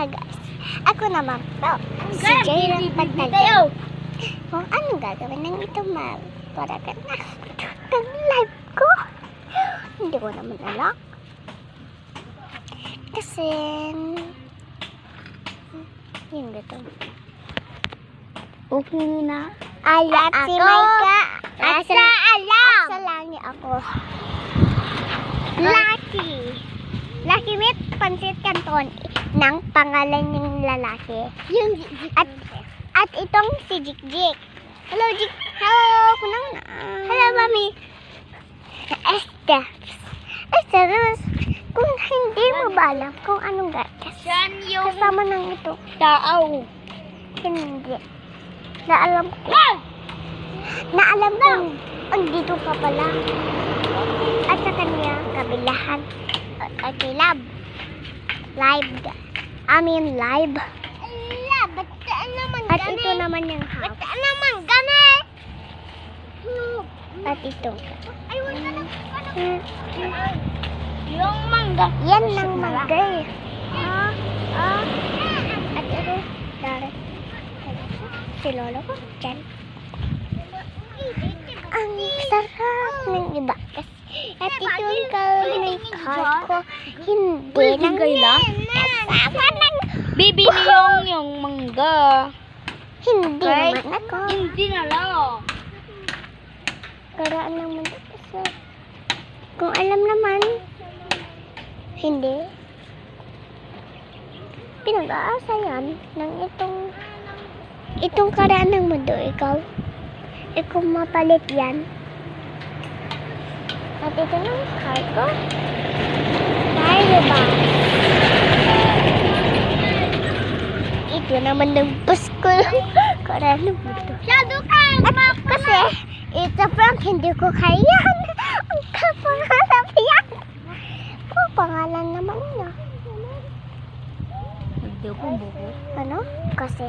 nga guys, ako naman po, si Jaylang Pantalaw. Kung anong gagawin ng ito para ka na ng live ko, hindi ko naman alam. Kasi, yun gato. Okay na. Ala At si ako. Micah, Asa alam. Asa langi ako. Lucky. Lucky with Pansit Canton ng pangalan ng lalaki. Yung At itong si Jik. Hello, Jik. Hello, kunang na. Hello, Mami. Esther, kung hindi mo ba alam kung anong gatas, Yan yung kasama ng ito. tao. Hindi. Naalam ko. Naalam ko. Andito ka pala. At sa kanya, kabilahan. At live. Live. Live. Ba't naman At ito naman yung house. Ba't naman gani? At ito. Ay, wala na. Yung mangga. Yan ng mangga eh. At ito, dari. Si lolo ko, dyan. Ang sarap ng iba. At ito ang kaunay card ko. Hindi nang kasama ng... Bibili yung mangga. Hindi Okay. naman ako. Hindi na lang. Karaan naman ako sa... Kung alam naman, hindi. Pinag-aasa yan ng itong karaan ng mundo. Ikaw mapalit yan. At ito ng card ko. Tayo ba? Ito naman ng bus ko. Karaan ng mundo. Shadow ka! At kasi, it's a prank, hindi ko kaya. Ang kapangalan yan. Pangalan naman na. Hindi ko buko. Ano? Kasi,